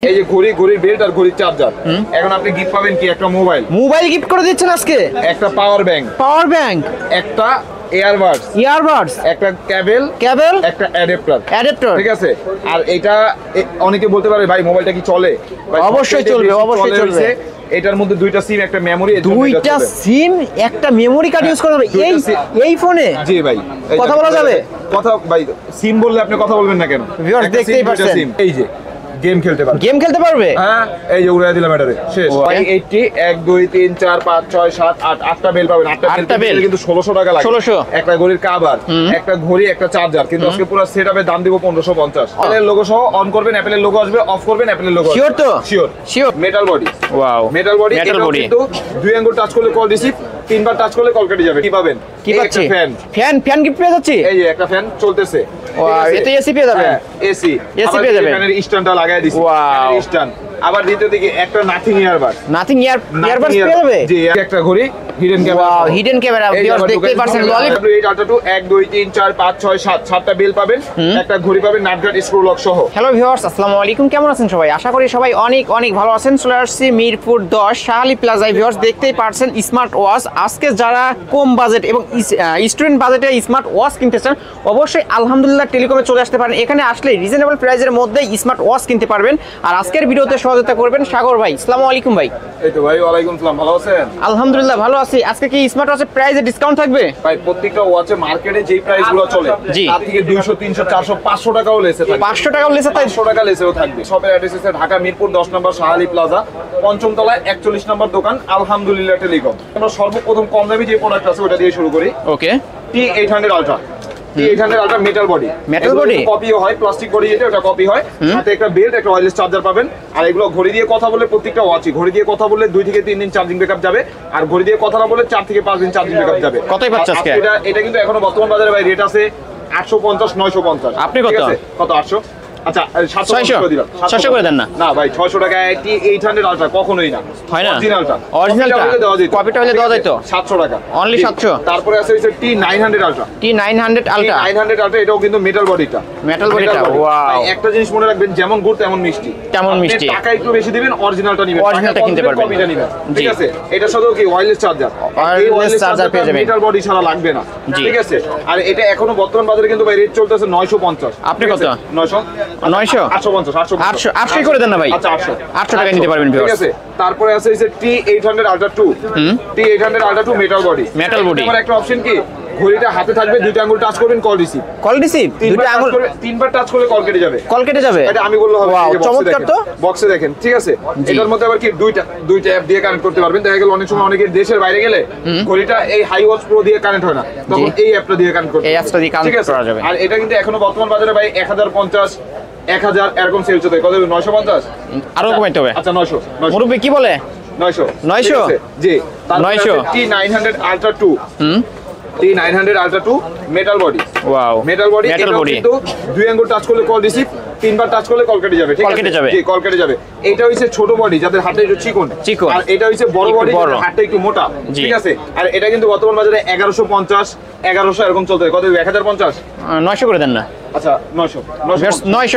এই যে ঘড়ির বেল্ট আর ঘড়ির চার্জার। এখন আপনি গিফট পাবেন কি? একটা মোবাইল গিফট করে দিচ্ছেন আজকে। একটা পাওয়ার ব্যাংক, একটা ইয়ারবাডস, একটা কেবল, একটা অ্যাডাপ্টার। ঠিক আছে। আর এটা অনেকে বলতে পারে ভাই মোবাইলটা কি চলে? অবশ্যই চলবে। এটার মধ্যে দুইটা সিম, একটা মেমোরি, একটা মেমোরি কার্ড ইউজ করা যাবে এই ফোনে। জি ভাই, কথা বলা যাবে? কথা ভাই, সিম বললে আপনি কথা বলবেন না কেন? ভিউয়ার্স দেখতেই পাচ্ছেন, এই যে গেম খেলতে পারবে। হ্যাঁ, এই যে উড়াই দিলাম এটারে, শেষ। 580 1 2 3 4 5 6 7 8 আটটা বেল পাবেন। আটটা বেল কিন্তু 1600 টাকা লাগে। 1600 একটা ঘড়ির কভার, একটা ঘড়ি, একটা চার্জার। কিন্তু আজকে পুরো সেটআপের দাম দিব 1550। অ্যাপলের লোগো সহ অন করবেন, অ্যাপলের লোগো আসবে, অফ করবেন, অ্যাপলের লোগো। শিওর তো? Sure. Metal body. Wow, metal body. কিন্তু দুই আঙ্গুল টাচ করলে কল রিসিভ, তিনবার টাচ করলে কল কেটে যাবে। কি পাবেন? কি পাচ্ছি? ফ্যান গিফট পেয়ে যাচ্ছি। এই যে একটা ফ্যান চলতেছে। ওয়াও, এতে এসি পেয়ে যাবেন। এসি পেয়ে যাবেন। ফ্যানের স্ট্যান্ডটা লাগায় দিছি। স্ট্যান্ড। আবার দ্বিতীয় দিকে একটা নাথিং ইয়ারবাডস পেয়ে যাবে। জি, একটা ঘড়ি, hidden camera. Wow, hidden camera. Viewers দেখতেই পাচ্ছেন, ললিপপ 8 2 1 2 3 4 5 6 7 সাতটা বেল পাবেন, একটা ঘড়ি পাবেন, নাটগার্ড স্ক্রু লক সহ। হ্যালো ভিউয়ার্স, আসসালামু আলাইকুম। কেমন আছেন সবাই? আশা করি সবাই অনেক অনেক ভালো আছেন। চলে আসছি মিরপুর 10 শাহালি প্লাজায়। ভিউয়ার্স দেখতেই পাচ্ছেন স্মার্ট ওয়াচ। আজকে যারা কম বাজেট এবং স্টুডেন্ট বাজেটে স্মার্ট ওয়াচ কিনতে চান, অবশ্যই আলহামদুলিল্লাহ টেলিকমে চলে আসতে পারেন। এখানে আসলে রিজনেবল প্রাইসের মধ্যে স্মার্ট ওয়াচ কিনতে পারবেন। আর আজকের ভিডিওতে সহযোগিতা করবেন সাগর ভাই। আসসালামু আলাইকুম ভাই। এই তো ভাই, ওয়ালাইকুম আসসালাম। ভালো আছেন? আলহামদুলিল্লাহ ভালো আছি। আজকে কি স্মার্ট ওয়াচের প্রাইসে ডিসকাউন্ট থাকবে? ভাই প্রত্যেকটা ওয়াচে মার্কেটে যেই প্রাইসগুলো চলে তার থেকে 200 300 400 500 টাকাও লেসে থাকবে। 500 টাকাও লেসে, তাই 500 টাকা লেসেও থাকবে। শপের অ্যাড্রেস হচ্ছে ঢাকা মিরপুর 10 নম্বর শাহালি প্লাজা, পঞ্চম তলায় 41 নম্বর দোকান, আলহামদুলিল্লাহ টেলিকম। আমরা সর্বপ্রথম কম দামি যে প্রোডাক্ট আছে ওটা দিয়ে শুরু করি। Okay. T800 ultra. T800 ultra metal body. কপিও হয়, প্লাস্টিক বডি, এটা কপি হয়। সাথে একটা বেল্ট, একটা ওয়্যারলেস চার্জার পাবেন। আর এগুলো ঘড়ি দিয়ে কথা বলে, প্রত্যেকটা ওয়াচই ঘড়ি দিয়ে কথা বললে 2 থেকে 3 দিন চার্জিং ব্যাকআপ যাবে। আর ঘড়ি দিয়ে কথা না বলে 4 থেকে 5 দিন চার্জিং ব্যাকআপ যাবে। কতই পাচ্ছ আজকে? এটা কিন্তু এখনো বর্তমান বাজারে ভাই রেট আছে 850 950। আপনি কত? কত? 800। আচ্ছা 700 করে দিলাম। 700 করে দেন না। না ভাই, 600 টাকায় T800 আলট্রা কখনোই না। হয় না? অরিজিনালটা দেওয়া যেত। কপিটা হলে দেওয়া যেত 700 টাকা। অনলি 700। তারপরে আছে T900 আলট্রা। T900 আলট্রা এটাও কিন্তু মেটাল বডিটা। ওয়াও। একটা জিনিস মনে রাখবেন, যেমন গুড় তেমন মিষ্টি। টাকা একটু বেশি দিবেন, অরিজিনালটা নেবেন। অরিজিনালটা কিনতে পারবেন, কপিটা নেবেন। ঠিক আছে। এটার সাথেও কি ওয়্যারলেস চার্জার। ওয়্যারলেস চার্জার পেয়ে যাবেন। মেটাল বডি ছাড়া লাগবে না। ঠিক আছে। আর এটা এখনো বর্তমান বাজারে কিন্তু ভাই রেট চলতেছে 950। আপনি কত? 900 800 করে দেন না ভাই। আচ্ছা 800 টাকা নিতে পারবেন। ঠিক আছে। তারপরে আছে T800 ultra 2। T800 ultra 2 metal body. আমার একটা অপশন কি, ঘড়িটা হাতে থাকবে, দুইটা আঙ্গুল টাচ করবেন, কল রিসিভ। দুইটা আঙ্গুল তিনবার টাচ করলে কল কেটে যাবে। এটা আমি বললে হবে। ওয়াও, চমৎকার তো। বক্সে দেখেন। ঠিক আছে। এটার মধ্যে আবার কি দুইটা অ্যাপ দিয়ে কানেক্ট করতে পারবেন। দেখা গেল অনেক সময় অনেকে দেশের বাইরে গেলে ঘড়িটা এই হাই ওয়াচ প্রো দিয়ে কানেক্ট হয় না, তখন এই অ্যাপটা দিয়ে কানেক্ট করতে, এই অ্যাপটা দিয়ে কানেক্ট করা যাবে। আর এটা কিন্তু এখনো বর্তমান বাজারে ভাই 1050 1000 এরকম সেল চলছে। কত? 950। আরো কমাইতে হবে। আচ্ছা 900। মুরব্বি কি বলে? 900। জি। 900 T900 ultra 2। T900 ultra 2 metal body. Wow, metal body. কিন্তু দুই আঙ্গুল টাচ করলে কল রিসিভ, তিনবার টাচ করলে কল কেটে যাবে। ঠিক আছে। জি, কল কেটে যাবে। এটা হইছে ছোট বডি, যাদের হাতটা একটু চিকন। আর এটা হইছে বড় বডি, যাদের হাতটা একটু মোটা। ঠিক আছে। আর এটা কিন্তু বর্তমান বাজারে 1150 1100 এরকম চলতে। কত? 1050। 900 করে দেন না। আচ্ছা 900।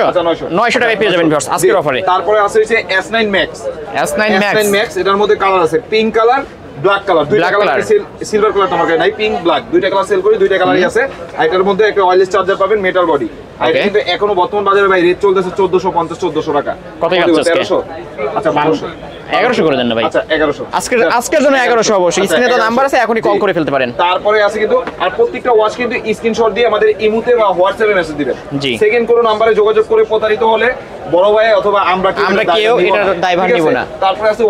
আচ্ছা 900 টাকায় পেয়ে যাবেন ভিউয়ার্স আজকের অফারে। তারপরে আছে হইছে S9 Max। S9 Max এটার মধ্যে কালার আছে, পিঙ্ক কালার, ব্ল্যাক কালার। দুইটা কালার, সিলভার কালার তোমার কাছে নাই, পিঙ্ক ব্ল্যাক দুইটা কালার সেল করি, দুইটা কালারই আছে। আর এটার মধ্যে একটা ওয়্যারলেস চার্জার পাবেন, মেটাল বডি। আর এটা কিন্তু এখনো বর্তমান বাজারে ভাই রেট চলতেছে 1450 1400 টাকা। কত যাচ্ছে? 1300। আচ্ছা 1200। 1100 করে দেন না ভাই। আচ্ছা 1100। আজকের জন্য 1100 অবশ্যই। স্ক্রিনে তো নাম্বার আছে, এখনই কল করে ফেলতে পারেন। তারপরে আছে কিন্তু, আর প্রত্যেকটা ওয়াচ কিন্তু স্ক্রিনশট দিয়ে আমাদের ইমোতে বা হোয়াটসঅ্যাপে মেসেজ দিবেন। সেকেন্ড কোনো নম্বরে যোগাযোগ করে প্রতারিত হলে বড় ভাই অথবা আমরা কেউ এটার দায়ভার নিব না। তারপরে আছে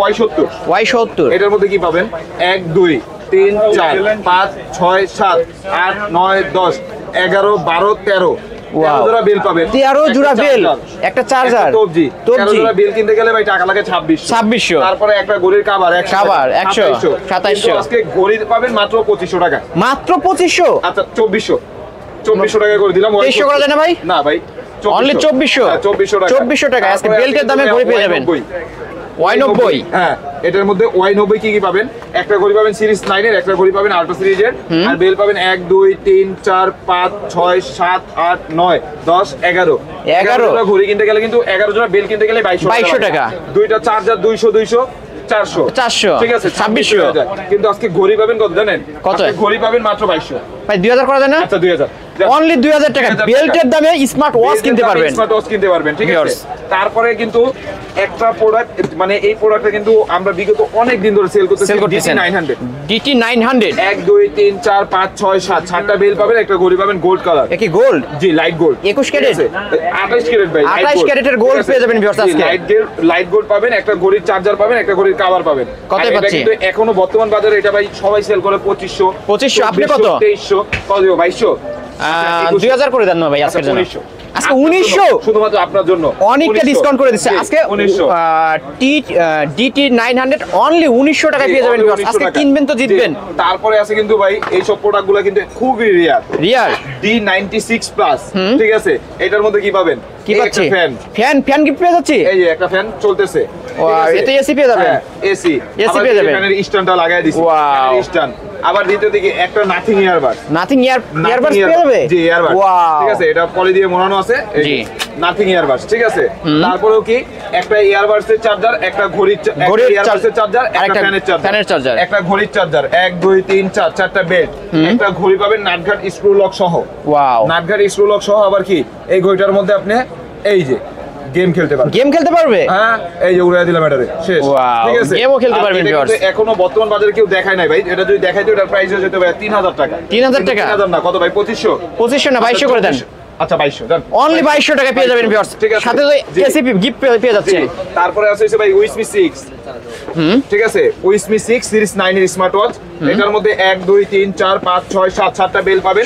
Y70। এটার মধ্যে কি পাবেন? 1 2 3 4 5 6 7 8 9 10 11 12 13 জোড়া বেল পাবেন। 13 জোড়া বেল, একটা চার্জার, টপজি। 13 জোড়া বেল কিনতে গেলে ভাই টাকা লাগে 2600। তারপরে একটা ঘড়ির কভার 100 2700। আজকে ঘড়ি পাবেন মাত্র 2500 টাকা। মাত্র 2500? আচ্ছা 2400 টাকা করে দিলাম। 2300 করা যায় না ভাই? না ভাই, অনলি 2400 টাকা। 2400 টাকা। আজকে বেল্টের দামে ঘড়ি পেয়ে যাবেন। Y90 হ্যাঁ, এটার মধ্যে Y90 কি কি পাবেন? একটা ঘড়ি পাবেন সিরিজ 9 এর, একটা ঘড়ি পাবেন আল্ট্রা সিরিজের, আর বেল পাবেন 1 2 3 4 5 6 7 8 9 10 11 11 ঘড়ি কিনতে গেলে কিন্তু 11 জোড়া বেল কিনতে গেলে 2200 টাকা। দুইটা চার্জার 200 400 ঠিক আছে 2600। কিন্তু আজকে ঘড়ি পাবেন কত জানেন? কত? ঘড়ি পাবেন মাত্র 2200। ভাই 2000 করা যায় না? আচ্ছা 2000, অনলি 2000 টাকা বেল্টের দামে স্মার্ট ওয়াচ কিনতে পারবেন। স্মার্ট ওয়াচ কিনতে পারবেন, ঠিক আছে। তারপরে কিন্তু একটা প্রোডাক্ট, মানে এই প্রোডাক্টটা কিন্তু আমরা বিগত অনেক দিন ধরে সেল করতেছি, DT 900 1 2 3 4 5 6 7 7টা বেল পাবেন, একটা ঘড়ি পাবেন গোল্ড কালার। কি গোল্ড? জি, লাইট গোল্ড, 21 ক্যারেট 28 ক্যারেট ভাই, 28 ক্যারেটের গোল্ড পেয়ে যাবেন ভিউয়ার্স আজকে। লাইট গোল্ড পাবেন, একটা ঘড়ির চার্জার পাবেন, একটা ঘড়ির কভার পাবেন। কত পাচ্ছি? কিন্তু এখনো বর্তমান বাজারে এটা ভাই সবাই সেল করে 2500। আপনি কত? 2300। কত দিব? 2200। 2000 করে দেন না ভাই আজকের জন্য। 1900 আজকে 1900 শুধুমাত্র আপনার জন্য অনেকটা ডিসকাউন্ট করে দিচ্ছে আজকে। 1900 DT 900 অনলি 1900 টাকায় পেয়ে যাবেন ভিউয়ার্স। আজকে কিনবেন তো জিতবেন। তারপরে আছে কিন্তু ভাই এই সব প্রোডাক্টগুলো কিন্তু খুবই রিয়ার D96 প্লাস, ঠিক আছে। এটার মধ্যে কি পাবেন? কি পাচ্ছি? ফ্যান গিফট পেয়ে যাচ্ছি। এই যে একটা ফ্যান চলতেছে, এতে এসি পেয়ে যাবেন। এসি পেয়ে যাবেন। ফ্যানের স্ট্যান্ডটা লাগায় দিছি, ফ্যানের স্ট্যান্ড। আবার দ্বিতীয় দিকে একটা নাথিং ইয়ারবাড পেয়ে যাবে। জি, ইয়ারবাড, ঠিক আছে। এটা পলি দিয়ে মোড়ানো আছে, জি, নাথিং ইয়ারবাড, ঠিক আছে। তারপরেও কি একটা ইয়ারবাডস এর চার্জার, একটা ঘড়ির ইয়ারবাডস এর চার্জার, একটা ফ্যানের চার্জার, একটা ঘড়ির চার্জার, 1 2 3 4 চারটা বেল্ট, একটা ঘড়ি পাবেন নাটঘাট স্ক্রু লক সহ। ওয়াও, নাটঘাট স্ক্রু লক সহ। আবার কি এই ঘড়িটার মধ্যে আপনি এই যে গেম খেলতে পারবে। হ্যাঁ, এই যে উড়াই দিলাম এটারে, শেষ, ঠিক আছে। গেমও খেলতে পারবেন ভিউয়ার্স। এখনো বর্তমান বাজারে কেউ দেখায় নাই ভাই। এটা যদি দেখাইতো এটার প্রাইস হয়ে যেত ভাই 3000 টাকা। 3000 টাকা? 3000 না, কত ভাই? 2500 না 2200 করে দেন। আচ্ছা 2200 দেন। অনলি 2200 টাকা পেয়ে যাবেন ভিউয়ার্স। ঠিক আছে, সাথে এসি গিফট পেয়ে যাচ্ছে। তারপরে আছে ভাই উইসমি 6, ঠিক আছে। উইসমি 6 সিরিজ 9 এর স্মার্ট ওয়াচ। এটার মধ্যে 1 2 3 4 5 6 7 7টা বেল পাবেন,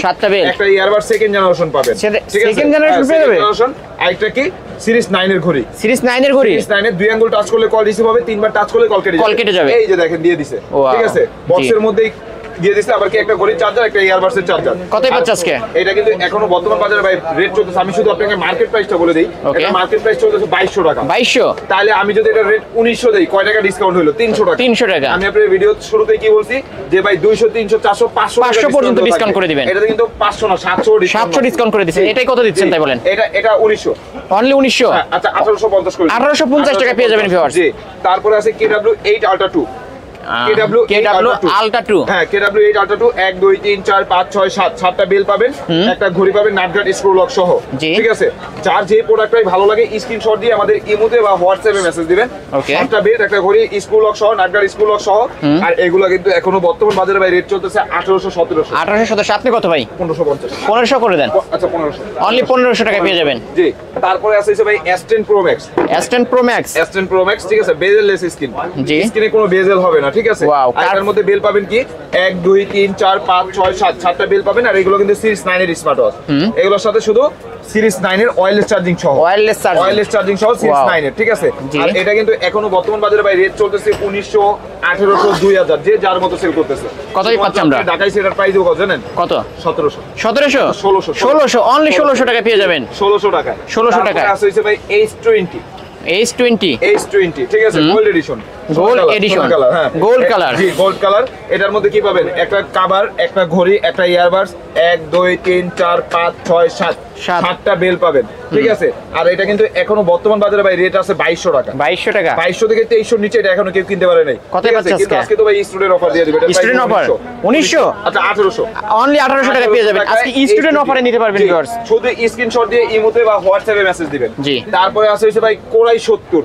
একটা ইয়ারবাড সেকেন্ড জেনারেশন পাবেন, ঠিক আছে। সেকেন্ড জেনারেশন পেয়ে যাবেন। আরেকটা কি সিরিজ 9 এর ঘড়ি, সিরিজ 9 এর ঘড়ি। সিরিজ 9 এর দুই আঙ্গুল টাচ করলে কল রিসিভ হবে, তিনবার টাচ করলে কল কেটে যাবে। এই যে দেখেন দিয়ে দিছে, ঠিক আছে। বক্সের মধ্যেই দিয়ে দিছে। আবার কি একটা ঘড়ির চার্জার, একটা ইয়ারবাডস এর চার্জার। কতই পাচ্ছে আজকে? এটা কিন্তু এখনো বর্তমান বাজারে ভাই রেট চলতেছে। আমি শুধু আপনাকে মার্কেট প্রাইসটা বলে দেই। এটা মার্কেট প্রাইস চলতেছে 2200 টাকা। 2200? তাহলে আমি যদি এটা রেট 1900 দেই, কয় টাকা ডিসকাউন্ট হলো? 300 টাকা। 300 টাকা। আমি আপনাদের ভিডিও শুরুতেই কি বলছি যে ভাই 200 300 400 500 পর্যন্ত ডিসকাউন্ট করে দিবেন। এটা কিন্তু 500 না 700 ডিসকাউন্ট করে দিবেন। এটাই কত দিচ্ছেন তাই বলেন? এটা 1900। অনলি 1900? আচ্ছা 1850 করে 1850 টাকা পেয়ে যাবেন ভিউয়ার্স। জি। তারপরে আছে KW8 Ultra 2। KW8 Ultra 2, হ্যাঁ, KW8 Ultra 2 1 2 3 4 5 6 7 7টা বেল পাবেন, একটা ঘড়ি পাবেন নাটঘাট স্ক্রু লক সহ, ঠিক আছে। যার যে প্রোডাক্টটাই ভালো লাগে স্ক্রিনশট দিয়ে আমাদের ইমোতে বা হোয়াটসঅ্যাপে মেসেজ দিবেন। একটা বেল, একটা ঘড়ি, স্ক্রু লক সহ, নাটঘাট স্ক্রু লক সহ। আর এগুলো কিন্তু এখনো বর্তমান বাজারে ভাই রেট চলতেছে 1800 1700। 1800। আপনি কত ভাই? 1550। 1500 করে দেন। আচ্ছা 1500। অনলি 1500 টাকা পেয়ে যাবেন। জি। তারপরে আছে ভাই S10 Pro Max। S10 Pro Max, S10 Pro Max, ঠিক আছে। বেজেললেস স্ক্রিন, জি, স্ক্রিনে কোনো বেজেল হবে না, ঠিক আছে। এর মধ্যে বেল পাবেন কি 1 2 3 4 5 6 7 7টা বেল পাবেন। আর এগুলো কিন্তু সিরিজ 9 এর স্মার্ট ওয়াচ। এগুলোর সাথে শুধু সিরিজ 9 এর ওয়্যারলেস চার্জিং সহ, ওয়্যারলেস চার্জিং সহ সিরিজ 9 এর, ঠিক আছে। আর এটা কিন্তু এখনো বর্তমান বাজারে ভাই রেট চলতেছে 1900 1800 2000, যে যার মতো সেল করতেছে। কতই পাচ্ছি আমরা? ঢাকায় সেটার প্রাইস কত জানেন? কত? 1700। 1600 অনলি 1600 টাকা পেয়ে যাবেন। 1600 টাকা। 1600 টাকা। আছে ভাই H20, ঠিক আছে। গোল্ড এডিশন, হ্যাঁ, গোল্ড কালার, জি, গোল্ড কালার। এটার মধ্যে কি পাবেন? একটা কভার, একটা ঘড়ি, একটা ইয়ারবাডস, 1 2 3 4 5 6 7 7টা বেল পাবেন, ঠিক আছে। আর এটা কিন্তু এখনো বর্তমান বাজারে ভাই রেট আছে 2200 টাকা। 2200 থেকে 2300 নিচে এটা এখনো কেউ কিনতে পারে নাই। কত পাচ্ছে আজকে? আজকে তো ভাই স্টুডেন্ট অফার দিয়ে দিবে। এটা স্টুডেন্ট অফার 1900। আচ্ছা 1800। অনলি 1800 টাকা পেয়ে যাবেন আজকে স্টুডেন্ট অফারে নিতে পারবেন ভিউয়ার্স। শুধু স্ক্রিনশট দিয়ে ইমোতে বা হোয়াটসঅ্যাপে মেসেজ দিবেন। জি। তারপরে আছে ভাই কোরাই 70,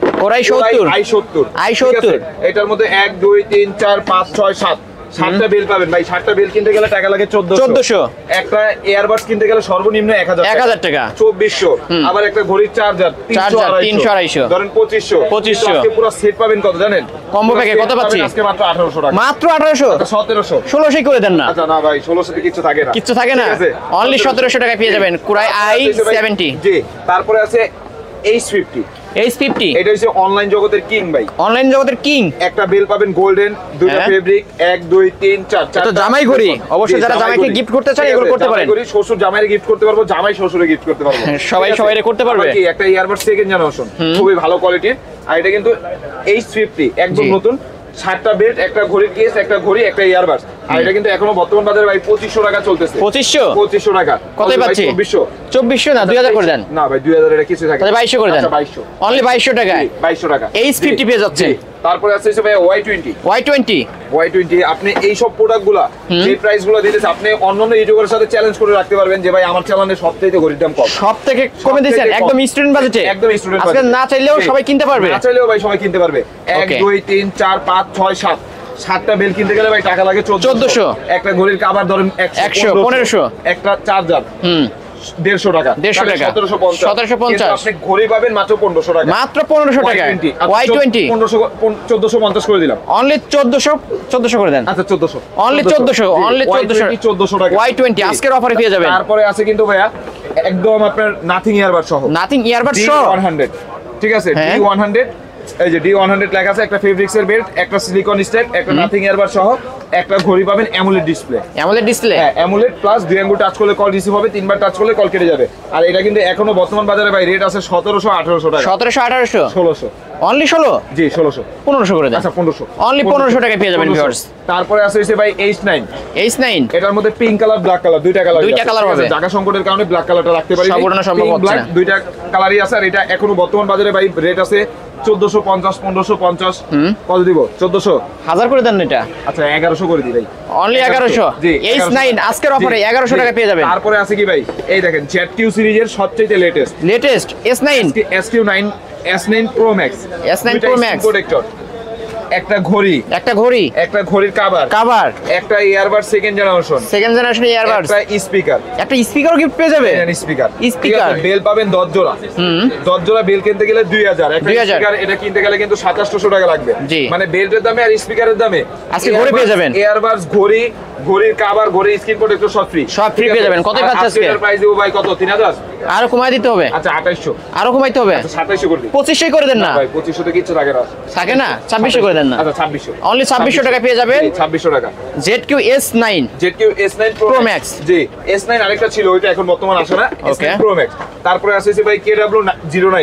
i70। এটার মধ্যে 1 2 3 4 5 6 7 7টা বেল পাবেন ভাই। 7টা বেল কিনতে গেলে টাকা লাগে 1400। একটা ইয়ারবাডস কিনতে গেলে সর্বনিম্ন 1000 টাকা, 2400। আবার একটা ঘড়ির চার্জার 300 250, ধরেন 2500। আজকে পুরো সেট পাবেন কত জানেন? কম্বো প্যাকে কত পাচ্ছি আজকে? মাত্র 1800 টাকা। মাত্র 1800? 1700। 1600 করে দেন না। আচ্ছা না ভাই, 1600 তে কিছু থাকে না, কিছু থাকে না। অনলি 1700 টাকা পেয়ে যাবেন কুরাই i70। জি। তারপরে আছে H50। এটা হচ্ছে অনলাইন জগতের কিং ভাই, অনলাইন জগতের কিং। একটা বেল পাবেন গোল্ডেন, দুটো ফেব্রিক, 1 2 3 4 4টা জামাই ঘড়ি। অবশ্যই যারা জামাইকে গিফট করতে চান এগুলো করতে পারেন। ঘড়ি শ্বশুর জামাইরে গিফট করতে পারবো, জামাই শ্বশুরে গিফট করতে পারবো, সবাই সবাইরে করতে পারবে। কি একটা ইয়ারবাড সেকেন্ড জেনারেশন, খুবই ভালো কোয়ালিটির। আর এটা কিন্তু H50 একদম নতুন, 7টা বেল্ট, একটা ঘড়ির কেস, একটা ঘড়ি, একটা ইয়ারবাডস। আর এটা কিন্তু এখনো বর্তমান বাজারে ভাই 2500 টাকা চলতেছে। 2500 টাকা কতই পাচ্ছি? 2400 না 2000 করে দেন। না ভাই 2000 এটা কিছু থাকে, 2200 করে দেন। 2200 অনলি 2200 টাকায় 2200 টাকা H50 পেয়ে যাচ্ছে। তারপরে আছে ভাই Y20 আপনি এই সব প্রোডাক্টগুলা যে প্রাইসগুলো দিতেছে আপনি অন্যান্য ইউটিউবারের সাথে চ্যালেঞ্জ করে রাখতে পারবেন যে ভাই আমার চ্যানেলে সবথেকে ঘড়ির দাম কম, সবথেকে কমে দিয়েছেন একদম স্টুডেন্ট বাজেটে। একদম স্টুডেন্ট আজকে না চাইলেও সবাই কিনতে পারবে, না চাইলেও ভাই সবাই কিনতে পারবে। 1 2 3 4 5 6 7 7টা বেল কিনতে গেলে ভাই টাকা লাগে 1400, একটা ঘড়ির কভার ধরেন 100 1500, একটা চার্জার 150 টাকা, 1750 আপনি ঘড়ি পাবেন মাত্র 1500 টাকা, মাত্র 1500 টাকা। Y20 1450 করে দিলাম, অনলি 1400 করে দেন। আচ্ছা 1400 অনলি 1400 টাকা Y20 আজকের অফারে পেয়ে যাবেন। তারপরে আছে কিন্তু ভাইয়া একদম আপনার নাথিং ইয়ারবাড সহ, নাথিং ইয়ারবাড সহ D100, ঠিক আছে D100, এই যে D100 লেখা আছে, একটা ফেব্রিক্সের বেল্ট, একটা সিলিকন স্ট্যাক, একটা নাথিং ইয়ারবাড সহ, একটা ঘড়ি পাবেন অ্যামোলেড ডিসপ্লে। হ্যাঁ অ্যামোলেড প্লাস 2 আঙ্গুল টাচ করলে কল রিসিভ হবে, 3বার টাচ করলে কল কেটে যাবে। আর এটা কিন্তু এখনো বর্তমান বাজারে ভাই রেট আছে 1700 1800 টাকা, 1700 1800 1600 অনলি 16 জি 1600 1500 করে দেন। আচ্ছা 1500 অনলি 1500 টাকায় পেয়ে যাবেন ভিউয়ার্স। তারপরে আছে ভাই H9 এটার মধ্যে পিঙ্ক কালার ব্ল্যাক কালার দুইটা কালার হবে। জায়গা সংকটের কারণে ব্ল্যাক কালারটা রাখতে পারি, সম্পূর্ণ সম্ভব হচ্ছে না, দুইটা কালারই আছে। আর এটা এখনো বর্তমান বাজারে ভাই রেট আছে 1450 1550 কত দিব? 1400 1000 করে দেন এটা। আচ্ছা 1100 করে দিই ভাই, অনলি 1100 H9 আজকের অফারে 1100 টাকা পেয়ে যাবেন। তারপরে আছে কি ভাই এই দেখেন ZQ সিরিজের সবচেয়ে latest S9 S9 Pro Max, S9 Pro Max protector, একটা ঘড়ি, একটা ঘড়ির কভার, একটা ইয়ারবাড সেকেন্ড জেনারেশন ইয়ারবাড, একটা স্পিকার গিফট পেয়ে যাবে। স্পিকার বেল পাবেন 10 জোড়া, 10 জোড়া বেল কিনতে গেলে 2000, একটা স্পিকার এটা কিনতে গেলে কিন্তু 2700 টাকা লাগবে। মানে বেল্টের দামে আর স্পিকারের দামে আজকে ঘড়ি পেয়ে যাবেন, ইয়ারবাডস, ঘড়ির কভার, ঘড়ির স্ক্রিন প্রোটেক্টর সব ফ্রি পেয়ে যাবেন। কত পাচ্ছেন আজকে? এর প্রাইস দেব ভাই কত? 3000 আরো কমাই দিতে হবে। আচ্ছা 2800 আরো কমাইতে হবে। আচ্ছা 2700 করে দিন। 2500 করে দেন না ভাই, 2500 তো কিছু লাগে না, থাকে না, 2600 করে দেন না। আচ্ছা 2600 অনলি 2600 টাকা পেয়ে যাবেন। 2600 টাকা ZQ S9 Pro Max জি S9 আরেকটা ছিল, ওইটা এখন বর্তমান আসে না, S9 Pro Max। তারপরে আছে ভাই KW09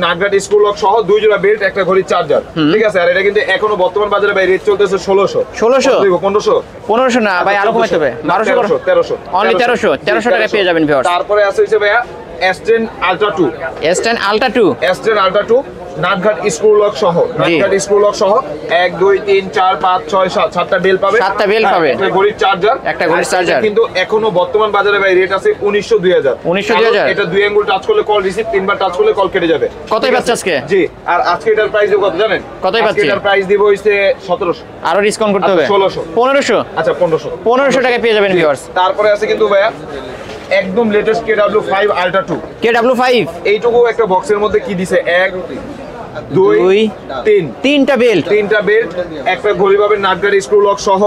নাটগাট স্ক্রু লক সহ 2 জোড়া বেল্ট, একটা ঘড়ি, চার্জার, ঠিক আছে। আর এটা কিন্তু এখনো বর্তমান বাজারে ভাই রেট চলতেছে 1600 1500 না ভাই, আরো কমাইতে হবে। 1300 অনলি 1300 টাকা পেয়ে যাবেন ভিউয়ার্স। তারপরে আছে ভাইয়া S10 Ultra 2 নাটঘাট স্ক্রু লক সহ 1 2 3 4 5 6 7 7টা বেল পাবে, একটা ঘড়ির চার্জার, কিন্তু এখনো বর্তমান বাজারে ভাই রেট আছে 1900 2000 এটা 2 আঙ্গুল টাচ করলে কল রিসিভ, 3বার টাচ করলে কল কেটে যাবে। কতই পাচ্ছে আজকে? জি আর আজকে এটার প্রাইস দেব কত জানেন? কতই পাচ্ছে? এটার প্রাইস দিব হইছে 1700, আরো ডিসকাউন্ট করতে হবে 1600 1500 আচ্ছা 1500 টাকা পেয়ে যাবেন ভিউয়ার্স। তারপরে আছে কিন্তু ভাইয়া একদম লেটেস্ট KW5 Ultra 2 এইটুকু একটা বক্সের মধ্যে কি দিছে 1 2 3 তিনটা বেল্ট, একটা ঘড়ি পাবেন নাটগাট স্ক্রু লক সহ,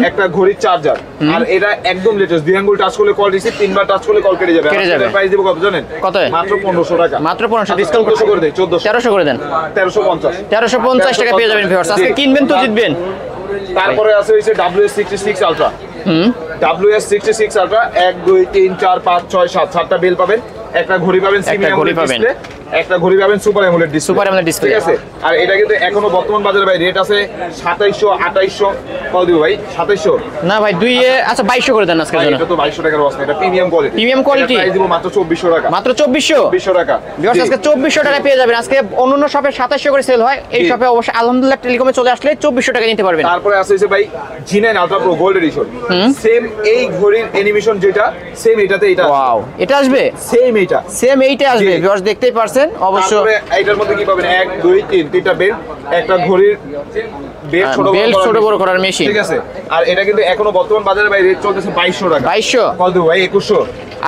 একটা ঘড়ির চার্জার। আর এটা একদম লেটেস্ট, 2 আঙ্গুল টাচ করলে কল রিসিভ, 3বার টাচ করলে কল কেটে যাবে। এর প্রাইস দিব কত জানেন? কত? মাত্র 1500 টাকা, মাত্র 1500 ডিসকাউন্ট করে দেই 1300 করে দেন। 1350 টাকা পেয়ে যাবেন ভিউয়ার্স। আজকে কিনবেন তো জিতবেন। তারপরে আছে হইছে WS66 Ultra WS66 Ultra 1 2 3 4 5 6 7 7টা bell পাবেন, একটা ঘড়ি পাবেন, একটা ঘড়ি পাবেন সুপার অ্যামোলেড ডিসপ্লে, ঠিক আছে। আর এটা কিন্তু এখনো বর্তমান বাজারে ভাই রেট আছে 2700 2800 কত দিব ভাই? 2700 না ভাই, আচ্ছা 2200 করে দেন আজকের জন্য। এটা তো 2200 টাকার ওয়াস না, এটা প্রিমিয়াম কোয়ালিটি প্রাইস দিব মাত্র 2400 টাকা, মাত্র 2400 টাকা ভিউয়ার্স। আজকে 2400 টাকা পেয়ে যাবেন। আজকে অন্যান্য শপে 2700 করে সেল হয়, এই শপে অবশ্যই আলহামদুলিল্লাহ টেলিকমে চলে আসলে 2400 টাকা নিতে পারবেন। তারপরে আছে ভাই G9 Ultra Pro gold addition, same এই ঘড়ির অ্যানিমেশন যেটা সেম এটাতে এটা ওয়াও, এটা আসবে সেম এইটা আসবে ভিউয়ার্স, দেখতেই পারছেন অবশ্য। এইটার মধ্যে কি পাবেন 1 2 3 তিনটা বেল্ট, একটা ঘড়ির বেল্ট ছোট বড় করার মেশিন, ঠিক আছে। আর এটা কিন্তু এখনো বর্তমান বাজারে ভাই রেট চলতেছে 2200 টাকা। 2200 কত দেব ভাই? 2100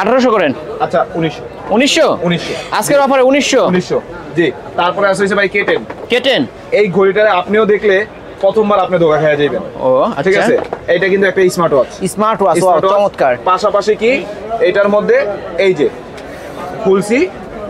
1800 করেন। আচ্ছা 1900 আজকের অফারে 1900 জি। তারপরে আছে ভাই K10 এই ঘড়িটা আপনিও দেখলে প্রথমবার আপনি ধোকা খেয়ে যাবেন। ও ঠিক আছে, এটা কিন্তু একটা স্মার্ট ওয়াচ, চমৎকার। পাশাপাশি কি এটার মধ্যে এই যে খুলছি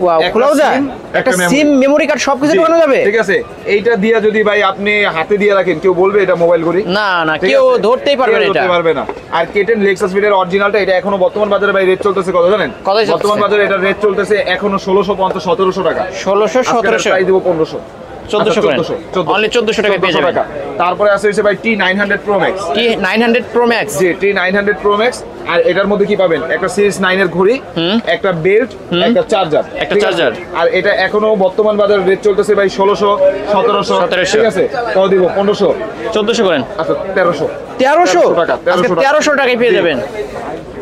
ওয়াও, খোলাও যায়, একটা সিম, মেমরি কার্ড সবকিছু ঢোকানো যাবে। ঠিক আছে, এইটা দিয়া যদি ভাই আপনি হাতে দিয়ে রাখেন, কেউ বলবে এটা মোবাইল ঘড়ি? না না, কেউ ধরতেই পারবে না, এটা ধরতে পারবে না। আর কেটেন লেক্সাস ফিটের অরিজিনালটা, এটা এখনো বর্তমান বাজারে ভাই রেট চলতেছে কত জানেন? বর্তমান বাজারে এটা রেট চলতেছে এখনো 1650 1700 টাকা। 1600 1700 প্রাইস দেব 1500 1400 করে, অনলি 1400 টাকা পেয়ে যাবেন। তারপরে আছে হচ্ছে ভাই T900 Pro Max। T900 Pro Max, জি, T900 Pro Max। আর এটার মধ্যে কি পাবেন? একটা সিরিজ 9 এর ঘড়ি, একটা বেল্ট, একটা চার্জার, একটা চার্জার। আর এটা এখনো বর্তমান বাজারে রেট চলতেছে ভাই 1600 1700। ঠিক আছে, তাও দিব 1500 1400 করেন। আচ্ছা 1300 টাকা, আজকে 1300 টাকায় পেয়ে যাবেন।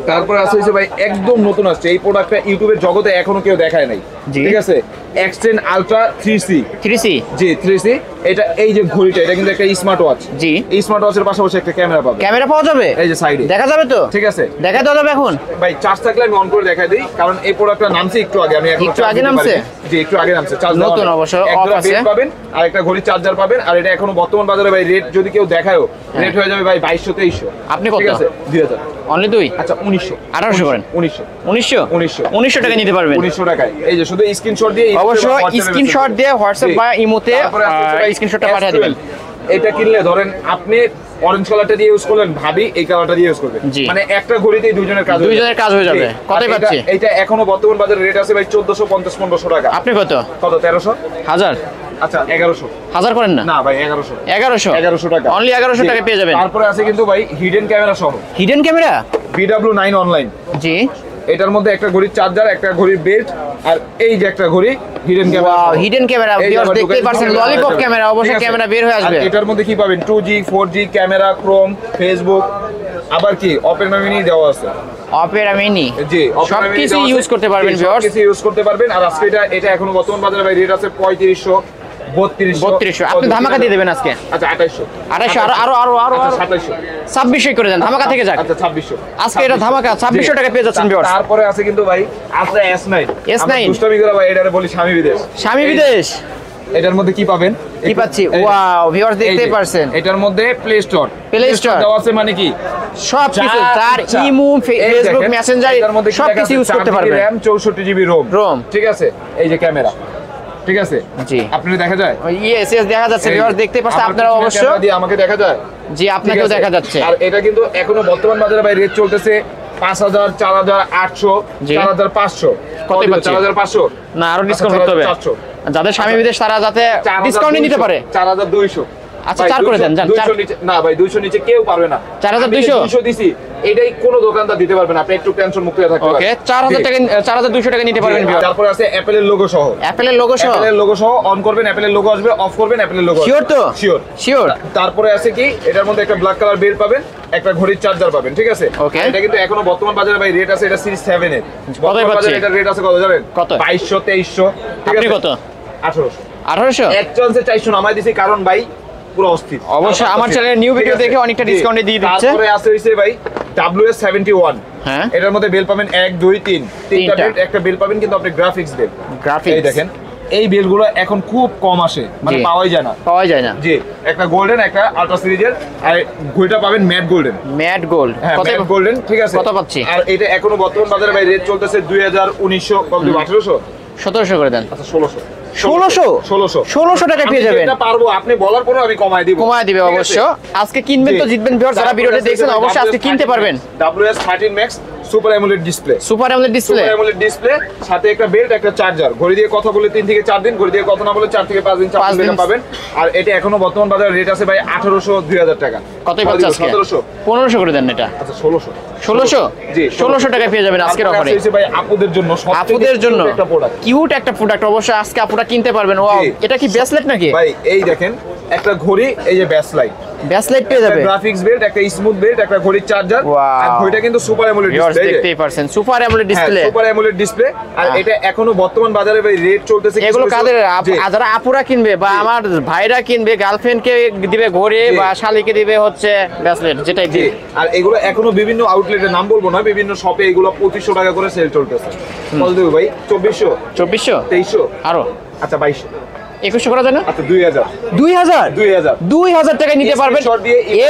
তারপরে আছে হচ্ছে ভাই একদম নতুন আসছে এই প্রোডাক্টটা, ইউটিউবের জগতে এখনো কেউ দেখায় নাই। ঠিক আছে, এক্সটেন্ড আলট্রা 3C। জি 3C। এটা এই যে ঘড়িটা, এটা কিন্তু একটা স্মার্ট ওয়াচ। জি, এই স্মার্ট ওয়াচের পাশাপাশি একটা ক্যামেরা পাবে। ক্যামেরা পাওয়া যাবে এই যে সাইডে দেখা যাবে তো? ঠিক আছে, দেখা দেওয়া যাবে এখন ভাই। চার্জ থাকলে আমি অন করে দেখাই দিই, কারণ এই প্রোডাক্টটা নামছে একটু আগে। আমি একটু আগে নামছে? জি, একটু আগে নামছে। চার্জ নতুন অবশ্য, অফ আছে। পাবেন আর একটা ঘড়ি চার্জার পাবেন। আর এটা এখনো বর্তমান বাজারে ভাই রেট যদি কেউ দেখায়ও, রেট হয়ে যাবে ভাই 2200 2300। আপনি কত? ঠিক আছে 2000। অনলি 2। আচ্ছা 1900 1800 করেন। 1900 টাকা নিতে পারবেন 1900 টাকায়। এই যে শুধু স্ক্রিনশট দিয়ে, অবশ্য স্ক্রিনশট দিয়ে হোয়াটসঅ্যাপ বা ইমোতে স্ক্রিনশটটা পাঠিয়ে দিবেন। এটা কিনলে ধরেন আপনি অরেঞ্জ কালারটা দিয়ে ইউজ করলেন, ভাবি এই কালারটা দিয়ে ইউজ করবেন, মানে একটা ঘড়িতেই দুইজনের কাজ হয়ে যাবে। কতই পাচ্ছি? এটা এখনো বর্তমান বাজারে রেট আছে ভাই 1450 1500 টাকা। আপনি কত? 1300 1000? আচ্ছা 1100। 1000 করেন না? না ভাই 1100 1100 টাকা, অনলি 1100 টাকা পেয়ে যাবেন। তারপরে আছে কিন্তু ভাই হিডেন ক্যামেরা সহ। Hidden camera BW9 online. জি, এটার মধ্যে একটা ঘড়ির চার্জার, একটা ঘড়ির বেল্ট, আর এই যে একটা ঘড়ি hidden camera. Wow, hidden camera viewers দেখতেই পাচ্ছেন, ললিপপ ক্যামেরা। অবশ্যই ক্যামেরা বের হয়ে আসবে। এটার মধ্যে কি পাবেন? 2G 4G camera, Chrome, Facebook, আবার কি অপেরা মিনি দেওয়া আছে। অপেরা মিনি, জি, সবকিছু ইউজ করতে পারবেন ভিউয়ার্স, সবকিছু ইউজ করতে পারবেন। আর আজকে এটা এখনো বর্তমান বাজারে ভাই রেট আছে 3500 3200। আপনি ধামাকা দিয়ে দেবেন আজকে। আচ্ছা 2800 আরো 2700 2600 করে দেন, ধামাকা থেকে যাক। আচ্ছা 2600 আজকে এটা ধামাকা 2600 টাকা পেয়ে যাচ্ছেন ভিউয়ার্স। তারপরে আছে কিন্তু ভাই আসলে S9। দুষ্টামি করে ভাই এটারে বলি স্বামী বিদেশ। স্বামী বিদেশ। এটার মধ্যে কি পাবেন? কি পাচ্ছি? ওয়াও ভিউয়ার্স দেখতেই পারছেন, এটার মধ্যে প্লে স্টোর দেওয়া আছে, মানে কি সব কিছু, তার ইমো, ফেসবুক, মেসেঞ্জার সবকিছু ইউজ করতে পারবেন। RAM 64GB ROM। ঠিক আছে, এই যে ক্যামেরা। ঠিক আছে, জি, আপনি দেখা যায়? ইয়েস দেখা যাচ্ছে ভিউয়ার্স দেখতেই পাচ্ছেন আপনারা। অবশ্য আমাকে দেখা যায়। জি, আপনাকেও দেখা যাচ্ছে। আর এটা কিন্তু এখনো বর্তমান বাজারে ভাই রেট চলতেছে 5000 4800 4500। কত পাচ্ছি? 4500 না, আরো ডিসকাউন্ট করতে হবে। যাদের স্বামী বিদেশ তারা যাতে ডিসকাউন্ট নিতে পারে। 4200। আচ্ছা 4 করে দেন, জান 200 নিচে না ভাই, 200 নিচে কেউ পারবে না। 4200 দিছি, এটাই কোনো দোকানদার দিতে পারবে না। আপনি একটু টেনশন মুক্ত হয়ে থাকতে পারেন। ওকে, 4000 টাকা 4200 টাকা নিতে পারবেন। তারপরে আছে অ্যাপলের লোগো সহ। অ্যাপলের লোগো সহ অন করবেন, অ্যাপলের লোগো আসবে, অফ করবেন, অ্যাপলের লোগো। শিওর তো? শিওর। তারপরে আছে কি, এটার মধ্যে একটা ব্ল্যাক কালার বেল পাবেন, একটা ঘড়ির চার্জার পাবেন। ঠিক আছে, এটা কিন্তু এখনো বর্তমান বাজারে ভাই রেট আছে, এটা সিরিজ 7 এর। বর্তমান বাজারে এটা রেট আছে কত জানেন? কত? 2200 2300। ঠিক আছে, কত? 1800। এক চান্সে 400 নামাই দিছি, কারণ ভাই পুরো অস্থির। অবশ্যই আমার চ্যানেলের নিউ ভিডিও দেখে অনেকটা ডিসকাউন্টে দিয়ে দিচ্ছে। তারপরে আছে হইছে ভাই WS71। হ্যাঁ, এটার মধ্যে বেল পাবেন 1 2 3 তিনটা বেল, একটা বেল পাবেন কিন্তু আপনি গ্রাফিক্স বেল। এই দেখেন, এই বেলগুলো এখন খুব কম আসে, মানে পাওয়াই যায় না। জি, একটা গোল্ডেন, একটা আলট্রা সিরিজের, আর ঘড়িটা পাবেন ম্যাট গোল্ডেন। কত গোল্ডেন? ঠিক আছে, কত পাচ্ছি? আর এটা এখনো বর্তমান বাজারে ভাই রেট চলতেছে 2000 1900 কত 1800 1700 করে দেন। আচ্ছা 1600 টাকা পেয়ে যাবেন। এটা পারবো, আপনি বলার পরে আমি কমায় দিবে অবশ্য। আজকে কিনবেন তো জিতবেন ভিউয়ার্স, যারা ভিডিওটা দেখছেন অবশ্যই আজকে কিনতে পারবেন। WS13 Max super AMOLED display. সাথে একটা বেল্ট, একটা চার্জার। ঘড়ি দিয়ে কথা বলে 3 থেকে 4 দিন, ঘড়ি দিয়ে কথা না বলে 4 থেকে 5 দিন পাবেন। আর এটা এখনো বর্তমান বাজারে রেট আছে ভাই 1800 2000 টাকা। কতই পাচ্ছেন আজকে? 1500 করে দেন এটা। আচ্ছা 1600। জি, 1600 টাকা পেয়ে যাবেন আজকের অফারে। ভাই আপুদের জন্য একটা প্রোডাক্ট, কিউট একটা প্রোডাক্ট। অবশ্যই আজকে আপুরা কিনতে পারবেন। ওয়াও, এটা কি ব্রেসলেট নাকি? ভাই এই দেখেন, একটা ঘড়ি, এই যে ব্রেসলেট পেয়ে যাবে, গ্রাফিক্স বেল্ট, একটা স্মুথ বেল্ট, একটা ঘড়ির চার্জার। আর ঘড়িটা কিন্তু সুপার অ্যামোলেড ডিসপ্লে, দেখতেই পারছেন, সুপার অ্যামোলেড ডিসপ্লে। আর এটা এখনো বর্তমান বাজারে ভাই রেট চলতেছে। এগুলো কাদের? যারা আপুরা কিনবে বা আমার ভাইরা কিনবে, গার্লফ্রেন্ডকে দিবে ঘড়ি বা শালিকে দিবে হচ্ছে ব্রেসলেট, যেটাই দিবে। আর এগুলো এখনো বিভিন্ন আউটলেটের নাম বলবো না, বিভিন্ন শপে এগুলো 2500 টাকা করে সেল চলতেছে। কত দেব ভাই? 2400 2300 আরো। আচ্ছা 2200 2100 করা যায় না? আচ্ছা 2000 টাকা নিতে পারবেন।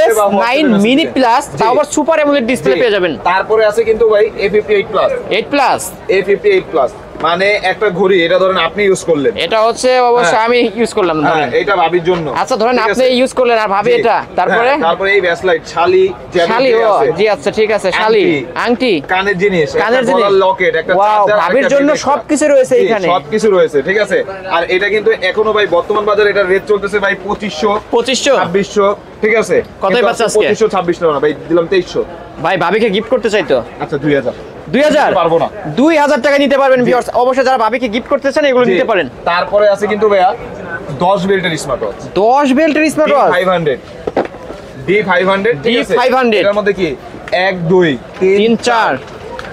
S9 মিনি প্লাস, আবার সুপার অ্যামোলেড ডিসপ্লে পেয়ে যাবেন। তারপরে আছে কিন্তু ভাই A58 প্লাস। A58 প্লাস মানে একটা ঘড়ি, এটা ধরেন আপনি ইউজ করলেন, এটা হচ্ছে অবশ্য আমি ইউজ করলাম, হ্যাঁ এটা ভাবির জন্য। আচ্ছা ধরেন আপনি ইউজ করলেন আর ভাবি এটা, তারপরে তারপরে এই ব্যাসলাইট, শালি, শালি, ও জি আচ্ছা ঠিক আছে, শালি, আংটি, কানের জিনিস, কানের জিনিস, লকেট, একটা ওয়াও, চার্জার, ভাবির জন্য সবকিছু রয়েছে এখানে, সবকিছু রয়েছে, ঠিক আছে। আর এটা কিন্তু এখনো ভাই বর্তমান বাজারে এটা রেট চলতেছে ভাই 2500, 2600, ঠিক আছে। কতই পাচ্ছে আজকে? 2500, 2600 না ভাই, দিলাম 2300। ভাই ভাবিকে গিফট করতে চাইতো, আচ্ছা 2000, 2000 পারবো না, 2000 টাকা নিতে পারবেন ভিউয়ার্স। অবশ্যই যারা ভাবিকে গিফট করতে চান এগুলো নিতে পারেন। তারপরে আছে কিন্তু ভাইয়া 10 বেল্টের স্মার্ট ওয়াচ, 10 বেল্টের স্মার্ট ওয়াচ, D500, ঠিক আছে। D500 এর মধ্যে কি 1 2 3 4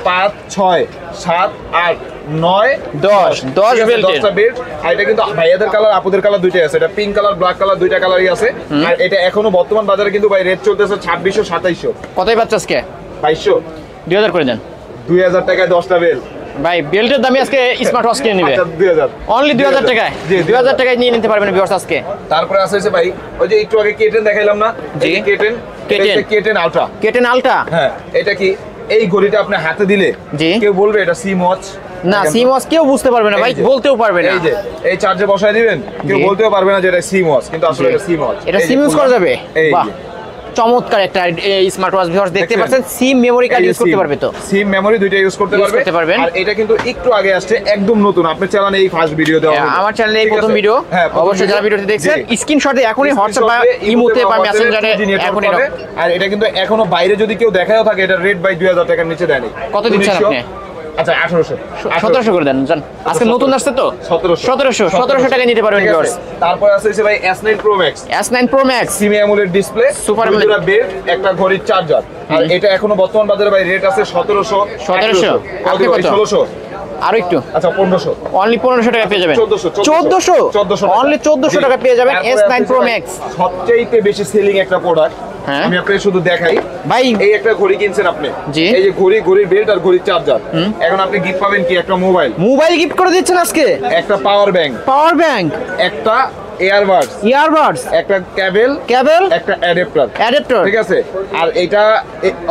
5 6 7 8 9 10 বেল্টের, 10টা বেল্ট। আর এটা কিন্তু ভাইয়াদের কালার, আপুদের কালার দুইটাই আছে, এটা পিঙ্ক কালার, ব্ল্যাক কালার, দুইটা কালারই আছে। আর এটা এখনো বর্তমান বাজারে কিন্তু ভাই রেট চলতেছে 2600, 2700। কতই পাচ্ছে আজকে? 2200, 2000 করে দেন। 2000 টাকায় 10টা বেল্ট ভাই বেল্টের দামে আজকে স্মার্ট ওয়াচ কিনে নেবে, আচ্ছা 2000, অনলি 2000 টাকায়, জি 2000 টাকায় নিয়ে নিতে পারবেন ভিউয়ার্স আজকে। তারপরে আছে হচ্ছে ভাই ওই যে একটু আগে কেটেন দেখাইলাম না, জি এই K ten, K ten ultra, K ten ultra, হ্যাঁ এটা কি, এই ঘড়িটা আপনি হাতে দিলে জি কেউ বলবে এটা সিম ওয়াচ না, সিম ওয়াচ কেউ বুঝতে পারবে না ভাই, বলতেও পারবে না। এই যে এই চার্জে বসায় দিবেন, কেউ জি। বলতেও পারবে না যে এটা সিম ওয়াচ, কিন্তু আসলে এটা সিম ওয়াচ, এটা সিম ইউজ করা যাবে, এই বাহ যে। চমৎকার একটা স্মার্ট ওয়াচ ভিউয়ার্স, দেখতে দেখছেন? পাচ্ছেন সিম মেমরি কার্ড ইউজ করতে পারবে তো, সিম মেমরি দুইটা ইউজ করতে Use পারবে। করতে পারবেন। আর এটা কিন্তু একটু আগে আসছে, একদম নতুন, আপনি চ্যানেলে এই ফার্স্ট ভিডিও দেওয়া হলো। আমার চ্যানেলে এই ঠিক প্রথম আছে? ভিডিও, হ্যাঁ, প্রথম অবশ্যই যারা ভিডিওটি দেখছেন জি। স্ক্রিনশটে এখনই হোয়াটসঅ্যাপ বা স্ক্রিনশটে, ইমোতে বা মেসেঞ্জারে এখনই পাবে। আর এটা কিন্তু এখনো বাইরে যদি কেউ দেখায়ও থাকে, এটা রেট বাই 2000 টাকার নিচে দেয়নি। কত দিচ্ছেন 1900 আপনি? আচ্ছা 1800, 1700 করে দেন জান, আজকে নতুন আসছে তো, 1700 টাকা নিতে পারবেন ঠিক আছে। ভিউয়ার্স। তারপর আছে হচ্ছে ভাই S9 Pro Max, S9 Pro Max, Simi AMOLED display, Super AMOLED। দুইটা বেল্ট, একটা ঘড়ির চার্জার। আর এটা এখনো বর্তমান বাজারে ভাই রেট আছে 1700, 1700, আপনি কত? 1600, আরো একটু, আচ্ছা 1500, অনলি 1500 টাকা পেয়ে যাবেন, 1400 অনলি 1400 টাকা পেয়ে যাবেন S9 Pro Max। সবচেয়ে বেশি সেলিং একটা প্রোডাক্ট, হ্যাঁ। আমি আপনাকে শুধু দেখাই ভাই এই একটা ঘড়ি কিনছেন আপনি, জি। এই যে ঘড়ির বেল্ট আর ঘড়ির চার্জার, এখন আপনি গিফট পাবেন কি, একটা মোবাইল গিফট করে দিচ্ছেন আজকে, একটা পাওয়ার ব্যাংক, একটা ইয়ারবাডস, একটা কেবল, একটা অ্যাডাপ্টার, ঠিক আছে। আর এটা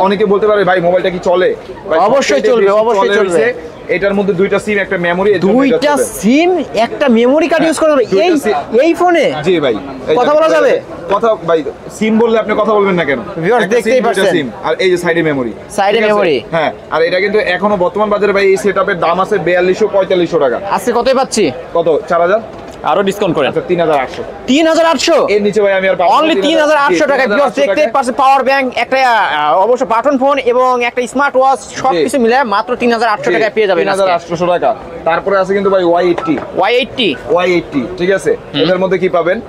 অনেকে বলতে পারে ভাই মোবাইলটা কি চলে? ভাই, অবশ্যই চলবে, অবশ্যই চলবে। এটার মধ্যে দুইটা সিম, একটা মেমোরি, দুইটা সিম একটা মেমরি কার্ড ইউজ করা যাবে এই ফোনে? জি ভাই, কথা বলা যাবে? কথা ভাই, সিম বললে আপনি কথা বলবেন না কেন? ভিউয়ার্স একটা দেখতেই SIM, দুইটা পাচ্ছেন। SIM, আর এই যে সাইডে মেমোরি, সাইডে মেমোরি, হ্যাঁ। আর এটা কিন্তু এখনো বর্তমান বাজারে ভাই এই সেটআপের দাম আছে 4200-4500 টাকা। আজকে কতই পাচ্ছি? কত? 4000, আরো ডিসকাউন্ট করেন, আচ্ছা 3800, 3800, এর নিচে ভাই আমি আর পাবো না। অনলি 3800 টাকা ভিউয়ার্স, দেখতেই পাচ্ছেন পাওয়ার ব্যাংক, একটা অবশ্য বাটন ফোন এবং একটা স্মার্ট ওয়াচ, সবকিছু মিলে মাত্র 3800 টাকায় পেয়ে যাবেন আজকে। 3800 টাকা। তারপরে আছে কিন্তু ভাই Y80, ঠিক আছে। এদের মধ্যে কি পাবেন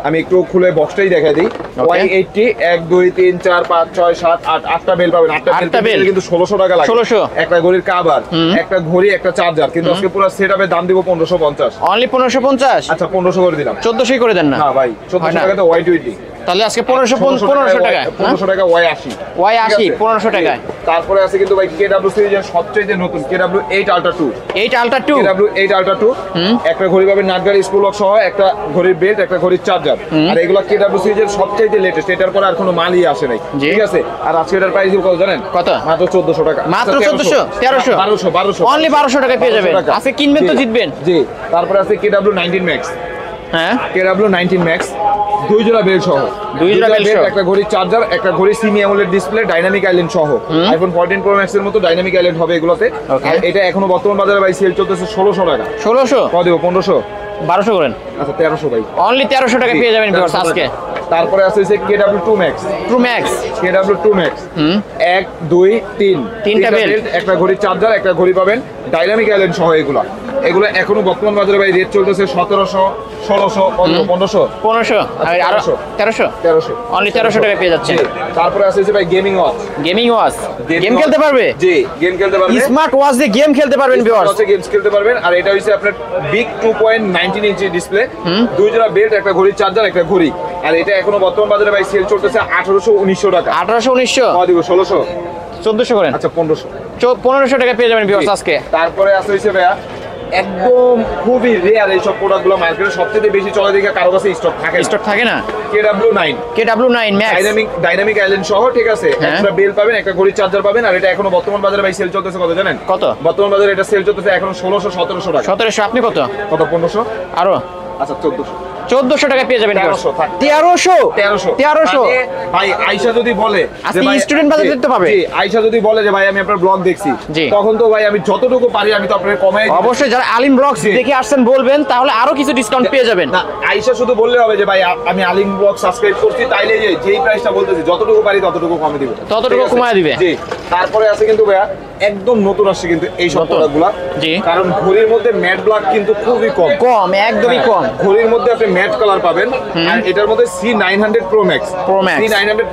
আমি একটু খুলে বক্সটাই দেখাই দিই। Y80 1 2 3 4 5 6 7 8 আটটা বেল পাবেন। আটটা বেল কিন্তু 1600 টাকা লাগে। 1600, একটা ঘড়ির কভার, একটা ঘড়ি, একটা চার্জার, কিন্তু আজকে পুরো সেটআপের দাম দিব 1550। অনলি 1550, আচ্ছা 1500 করে দিলাম। 1400 করে দেন না? না ভাই, 1400 টাকা তো Y20, তাহলে আজকে 1500 টাকা, 1500 টাকা Y80, Y80 1500 টাকায়। তারপরে আছে কিন্তু ভাই KW সিরিজের সবচেয়ে নতুন KW8 Ultra 2, 8 Ultra 2, KW8 Ultra 2, একটা ঘড়ি পাবেন নাটগাড়ি স্ক্রু লক সহ, একটা ঘড়ির বেল্ট, একটা ঘড়ির চার্জার। আর এগুলো KW সিরিজের সবচেয়ে লেটেস্ট, এটার পরে আর কোনো মালই আসে নাই, ঠিক আছে। আর আজকে এটার প্রাইস কত জানেন? কত? মাত্র 1400 টাকা। মাত্র 1400, 1300, অনলি 1200 টাকায় পেয়ে যাবেন। আজকে কিনবেন তো জিতবেন। জি। তারপরে আছে KW19 Max, হ্যাঁ KW19 Max, দুই জোড়া বেল্ট সহ, একটা ঘড়ির চার্জার, একটা ঘড়ি সিমি অ্যামোলেড ডিসপ্লে, ডাইনামিক আইল্যান্ড সহ। আইফোন 14 Pro Max এর মতো ডাইনামিক আইল্যান্ড হবে এগুলোতে। আর এটা এখনো বর্তমান বাজারে ভাই সেল চলতেছে 1600 টাকা। 1600 কত দেব? 1500, 1200 করেন। আচ্ছা 1300 ভাই, অনলি 1300 টাকা পেয়ে যাবেন ভিউয়ার্স আজকে। তারপরে আছে KW2 Max, KW2 Max 1 2 3 তিনটা বেল্ট, একটা ঘড়ির চার্জার, একটা ঘড়ি পাবেন ডাইনামিক আইল্যান্ড সহ। এগুলো এখনো বর্তমান বাজারে ভাই রেট চলতেছে 1700, 1600, 1500, 1500, আর আরো 1300, অনলি 1300 টাকা পেয়ে যাচ্ছে। তারপরে আছে ভাই গেমিং ওয়াচ, গেম খেলতে পারবে? জি, গেম খেলতে পারবে, স্মার্ট ওয়াচ দিয়ে গেম খেলতে পারবেন ভিউয়ার্স। গেমস খেলতে পারবেন। আর এটা হইছে আপনার বিগ 2.19 ইঞ্চি ডিসপ্লে, দুই জোড়া বেল্ট, একটা ঘড়ির চার্জার, একটা ঘড়ি। আর এটা এখনো বর্তমান বাজারে ভাই সেল চলতেছে 1800-1900 টাকা। 1800-1900, দিব 1600, 1400 করেন। আচ্ছা 1500, 1500 টাকা পেয়ে যাবেন ভিউয়ার্স আজকে। তারপরে আছে হইছে ভাইয়া একদম খুবই রেয়ার এইসব প্রোডাক্টগুলো মার্কেটে সবচেয়ে বেশি চলে দিকে কারো কাছে স্টক থাকে না KW9 ম্যাক্স ডাইনামিক আইল্যান্ড সহ, ঠিক আছে। একটা বেল পাবেন, একটা ঘড়ির চার্জার পাবেন, আর এটা এখনো বর্তমান বাজারে ভাই সেল চলতেছে কত জানেন? কত বর্তমান বাজারে এটা সেল চলতেছে এখন 1600-1700 টাকা। 1700, আপনি কত 1500 আরো? আচ্ছা 1400 টাকা পেয়ে যাবেন। 1300 ভাই আয়শা যদি বলে যে ভাই স্টুডেন্ট বাজেট দিতে পাবে, জি আয়শা যদি বলে যে ভাই আমি আপনার ব্লগ দেখছি, তখন তো ভাই আমি যতটুকু পারি আমি তো আপনাকে কমাই দিই। অবশ্যই যারা আলিম ব্লগস দেখে আসছেন বলবেন, তাহলে আরো কিছু ডিসকাউন্ট পেয়ে যাবেন। না, আয়শা শুধু বললে হবে যে ভাই আমি আলিম ব্লগ সাবস্ক্রাইব করছি, তাইলে যেই প্রাইসটা বলতেছি যতটুকু পারি ততটুকু কমে দিব, ততটুকু কমায় দিবে। জি, তারপরে আছে কিন্তু ভাইয়া একদম নতুন আসছে কিন্তু এই সব প্রোডাক্টগুলো, জি, কারণ ঘড়ির মধ্যে ম্যাট ব্ল্যাক কিন্তু খুবই কম, একদমই কম। ঘড়ির মধ্যে আপনি ম্যাট কালার পাবেন, আর এটার মধ্যে C900 Pro Max C900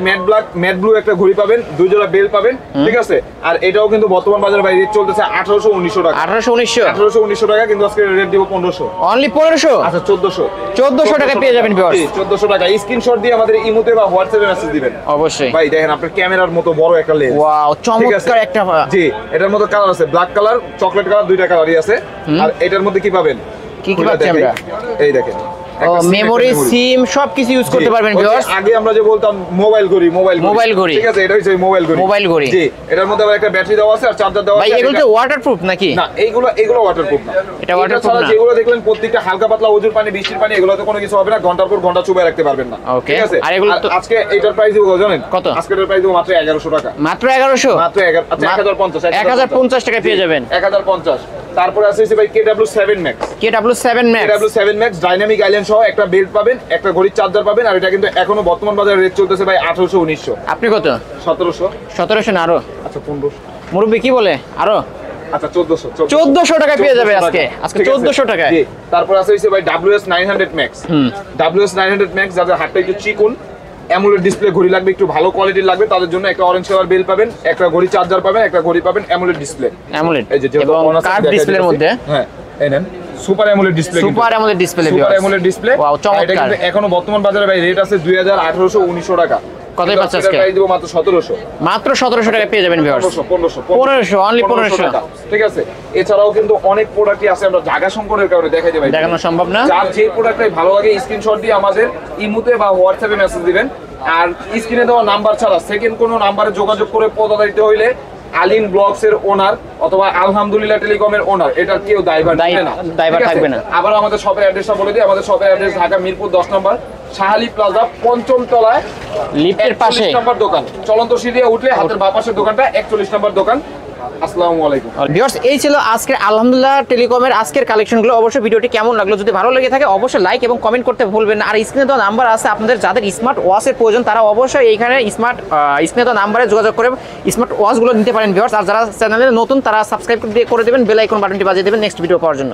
matte blue একটা ঘড়ি পাবেন, দুই জোড়া বেল পাবেন, ঠিক আছে। আর এটাও কিন্তু বর্তমান বাজারে ভাই রেট চলতেছে 1800-1900 টাকা। 1800-1900 টাকা, কিন্তু আজকে রেট দিব 1500, অনলি 1500। আচ্ছা 1400 টাকা পেয়ে যাবেন ভিউয়ার্স। 1400 টাকা। স্ক্রিনশট দিয়ে আমাদের ইমোতে বা হোয়াটসঅ্যাপে মেসেজ দিবেন অবশ্যই। ভাই দেখেন আপনার ক্যামেরার মতো বড় একটা লেন্স, ওয়াও চমৎকার একটা। জি, এটার মধ্যে কালার আছে, ব্ল্যাক কালার, চকলেট কালার, দুইটা কালারই আছে। আর এটার মধ্যে কি পাবেন, কি পাচ্ছি আমরা? এই দেখেন, মেমোরি, সিম সবকিছু ইউজ করতে পারবেন ভিউয়ার্স। আগে আমরা যে বলতাম মোবাইল ঘড়ি, ঠিক আছে, এটা হচ্ছে মোবাইল ঘড়ি। জি, এটার মধ্যে আবার একটা ব্যাটারি দেওয়া আছে আর চার্জার দেওয়া আছে। ভাই এগুলো তো ওয়াটারপ্রুফ নাকি? না, এইগুলো ওয়াটারপ্রুফ না। এটা ওয়াটারপ্রুফ না। যেগুলো দেখলেন প্রত্যেকটা হালকা পাতলা ওজুর পানি, বৃষ্টির পানি, এগুলোতে কোনো কিছু হবে না, ঘন্টার পর ঘন্টা চুবাই রাখতে পারবেন না, ঠিক আছে। আর এগুলো আজকে এটার প্রাইস দিব জানেন কত? আজকে এটার প্রাইস দিব মাত্র 1100 টাকা। মাত্র 1100? মাত্র 1050 টাকা পেয়ে যাবেন। 1050। তারপরে আছে ভাই KW7 Max ডাইনামিক আইল্যান্ড সহ একটা বেল্ট পাবেন, একটা ঘড়ির চার্জার পাবেন, আর এটা কিন্তু এখনো বর্তমান বাজারে রেট চলতেছে ভাই 1800-1900। আপনি কত? 1700 না আরো? আচ্ছা 1500। মুরব্বি কি বলে আরো? আচ্ছা 1400 টাকা পেয়ে যাবে আজকে 1400 টাকা। জি, তারপর আছে ভাই WS900 Max, যাদের হাতটা একটু চিকন, অ্যামোলেড ডিসপ্লে ঘড়ি লাগবে, একটু ভালো কোয়ালিটির লাগবে, তাদের জন্য একটা অরেঞ্জ কালার বেল পাবেন, একটা ঘড়ি চার্জার পাবেন, একটা ঘড়ি পাবেন অ্যামোলেড ডিসপ্লে, এই যে এবং কার্ভ ডিসপ্লের মধ্যে। হ্যাঁ, এই নেন সুপার অ্যামোলেড ডিসপ্লে। ওয়াও চমৎকার। এটা কিন্তু এখনো বর্তমান বাজারে ভাই রেট আছে 2000-1800-1900 টাকা। কত পাচ্ছেন আজকে? প্রাইস দিব মাত্র 1700। মাত্র 1700 টাকা পেয়ে যাবেন ভিউয়ার্স। 1500 অনলি 1500 টাকা, ঠিক আছে। এছাড়াও কিন্তু অনেক প্রোডাক্টই আছে, আমরা জায়গা সংকটের কারণে দেখাই দেব, দেখানো সম্ভব না। যার যে প্রোডাক্টটাই ভালো লাগে স্ক্রিনশট দিয়ে আমাদের ইমোতে বা হোয়াটসঅ্যাপে মেসেজ দিবেন, আর স্ক্রিনে দেওয়া নাম্বার ছাড়া সেকেন্ড কোনো নাম্বারে যোগাযোগ করে প্রতারিত হইলে আলিম ব্লগস এর ওনার অথবা আলহামদুলিল্লাহ টেলিকমের ওনার, এটা কেউ দায়ভার থাকবে না। আবার আমাদের শপের অ্যাড্রেসটা বলে দিই, আমাদের শপের অ্যাড্রেস ঢাকা মিরপুর 10 নম্বর শাহালি প্লাজা 5ম তলায়, লিফটের পাশে 41 নম্বর দোকান, চলন্ত সিঁড়ি উঠলে হাতের বাঁ পাশের দোকানটা 41 নম্বর দোকান। আসসালামু আলাইকুম ভিউয়ার্স, এই ছিল আজকের আলহামদুলিল্লাহ টেলিকমের আজকের কালেকশনগুলো। অবশ্যই ভিডিওটি কেমন লাগলো, যদি ভালো লেগে থাকে অবশ্যই লাইক এবং কমেন্ট করতে ভুলবেন না। আর স্ক্রিনে দেওয়া নাম্বার আছে, আপনাদের যাদের স্মার্ট ওয়াচের প্রয়োজন তারা অবশ্যই এইখানে স্ক্রিনে দেওয়া নাম্বারে যোগাযোগ করে স্মার্ট ওয়াচগুলো নিতে পারেন ভিউয়ার্স। আর যারা চ্যানেলে নতুন তারা সাবস্ক্রাইব করে দেবেন, বেল আইকন বাটনটি বাজিয়ে দেবেন নেক্সট ভিডিও পাওয়ার জন্য।